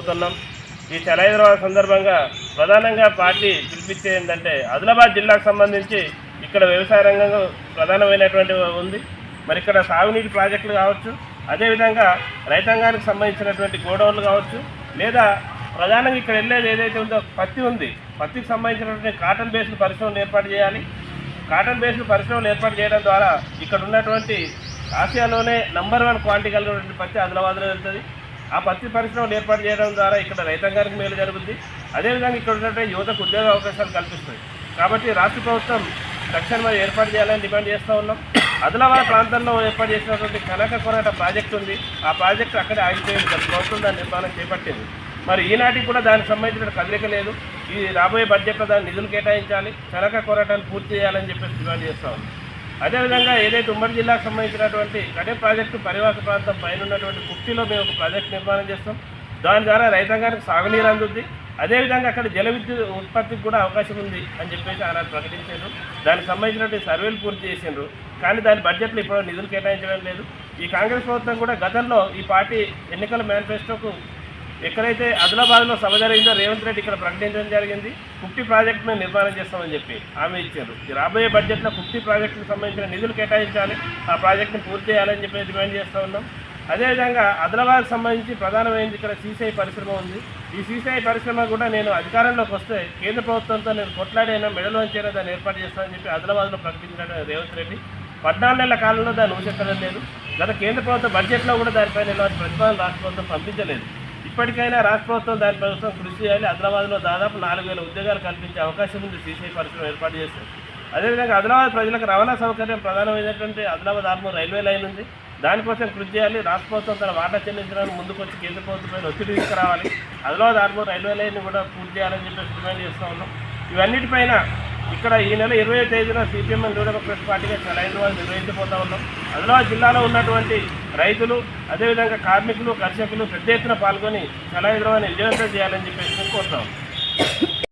కోరుతున్నాం. ఈ చలో హైదరాబాద్ సందర్భంగా ప్రధానంగా పార్టీ పిలిపించే ఏంటంటే ఆదిలాబాద్ జిల్లాకు సంబంధించి ఇక్కడ వ్యవసాయ రంగంలో ప్రధానమైనటువంటి ఉంది. మరి ఇక్కడ సాగునీటి ప్రాజెక్టులు కావచ్చు, అదేవిధంగా రైతాంగానికి సంబంధించినటువంటి గోడౌన్లు కావచ్చు, లేదా ప్రధానంగా ఇక్కడ వెళ్ళేది ఏదైతే ఉందో పత్తి ఉంది. పత్తికి సంబంధించినటువంటి కాటన్ బేస్డ్ పరిశ్రమలు ఏర్పాటు చేయాలి. కాటన్ బేస్డ్ పరిశ్రమలు ఏర్పాటు చేయడం ద్వారా ఇక్కడ ఉన్నటువంటి ఆసియాలోనే నంబర్ 1 క్వాలిటీ కలిగినటువంటి పత్తి ఆదిలాబాద్లో వెళ్తుంది. ఆ పత్తి పరిశ్రమలు ఏర్పాటు చేయడం ద్వారా ఇక్కడ రైతాంగానికి మేలు జరుగుతుంది. అదేవిధంగా ఇక్కడ ఉన్నటువంటి యువతకు ఉద్యోగ అవకాశాలు కల్పిస్తుంది. కాబట్టి రాష్ట్ర ప్రభుత్వం తక్షణమే ఏర్పాటు చేయాలని డిమాండ్ చేస్తూ ఉన్నాం. ఆదిలాబాద్ ప్రాంతంలో ఏర్పాటు చేసినటువంటి కనక కొరట ప్రాజెక్టు ఉంది. ఆ ప్రాజెక్టు అక్కడే ఆగిపోయింది. గత ప్రభుత్వం దాని నిర్మాణం చేపట్టింది. మరి ఈనాటికి కూడా దానికి సంబంధించిన కదలిక లేదు. ఈ రాబోయే బడ్జెట్లో దాని నిధులు కేటాయించాలి, కనక కొరటను పూర్తి చేయాలని చెప్పేసి డిమాండ్ చేస్తూ ఉన్నాం. అదేవిధంగా ఏదైతే ఉమ్మడి జిల్లాకు సంబంధించినటువంటి కడెం ప్రాజెక్టు పరివాహక ప్రాంతం పైన ఉన్నటువంటి కుర్తిలో మేము ఒక ప్రాజెక్టు నిర్మాణం చేస్తాం. దాని ద్వారా రైతాంగానికి సాగునీరు అందుద్ది. అదేవిధంగా అక్కడ జల విద్యుత్ ఉత్పత్తికి కూడా అవకాశం ఉంది అని చెప్పేసి ఆనాడు ప్రకటించారు. దానికి సంబంధించినటువంటి సర్వేలు పూర్తి చేసిండ్రు. కానీ దాని బడ్జెట్లో ఇప్పుడు నిధులు కేటాయించడం లేదు. ఈ కాంగ్రెస్ ప్రభుత్వం కూడా గతంలో ఈ పార్టీ ఎన్నికల మేనిఫెస్టోకు ఎక్కడైతే ఆదిలాబాద్లో సభ జరిగిందో రేవంత్ రెడ్డి ఇక్కడ ప్రకటించడం జరిగింది. 50 ప్రాజెక్టును నిర్మాణం చేస్తామని చెప్పి హామీ ఇచ్చారు. ఈ రాబోయే బడ్జెట్లో 50 ప్రాజెక్టులకు సంబంధించిన నిధులు కేటాయించాలి, ఆ ప్రాజెక్టును పూర్తి చేయాలని చెప్పి డిమాండ్ చేస్తూ ఉన్నాం. అదేవిధంగా ఆదిలాబాద్కి సంబంధించి ప్రధానమైనది ఇక్కడ సీసీఐ పరిశ్రమ ఉంది. ఈ సీసీఐ పరిశ్రమ కూడా నేను అధికారంలోకి వస్తే కేంద్ర ప్రభుత్వంతో నేను కొట్లాడైనా మెడలో ఉంచేనా దాన్ని ఏర్పాటు చేస్తానని చెప్పి ఆదిలాబాద్లో ప్రకటించిన రేవంత్ రెడ్డి 14 నెలల కాలంలో దాన్ని ఊసెత్తడం లేదు. గత కేంద్ర ప్రభుత్వ బడ్జెట్లో కూడా దానిపైన ఎలాంటి ప్రతిపాదన రాష్ట్ర ప్రభుత్వం పంపించలేదు. ఇప్పటికైనా రాష్ట్ర ప్రభుత్వం దాని ప్రభుత్వం కృషి చేయాలి. ఆదిలాబాద్లో దాదాపు 4,000 ఉద్యోగాలు కల్పించే అవకాశం ఉంది సీసీఐ పరిశ్రమ ఏర్పాటు చేస్తారు. అదేవిధంగా ఆదిలాబాద్ ప్రజలకు రవాణా సౌకర్యం ప్రధానమైనటువంటి ఆదిలాబాద్ ఆర్మూర్ రైల్వే లైన్ ఉంది. దానికోసం కృషి చేయాలి. రాష్ట్ర ప్రభుత్వం తన వాటా చెల్లించడానికి ముందుకు వచ్చి కేంద్ర ప్రభుత్వం ఒత్తిడి తీసుకురావాలి. ఆదిలాబాద్ ఆర్మూర్ రైల్వే లైన్ కూడా పూర్తి చేయాలని చెప్పేసి డిమాండ్ చేస్తూ ఉన్నాం. ఇవన్నిటిపైన ఇక్కడ ఈ నెల 20వ తేదీన సిపిఎం న్యూ డెమోక్రసీ పార్టీగా చలో హైదరాబాద్ నిర్వహించబోతా ఉన్నాం. ఆదిలాబాద్ జిల్లాలో ఉన్నటువంటి రైతులు, అదేవిధంగా కార్మికులు, కర్షకులు పెద్ద ఎత్తున పాల్గొని చలో హైదరాబాద్ని విజయవంతం చేయాలని చెప్పేసి కోరుతాం.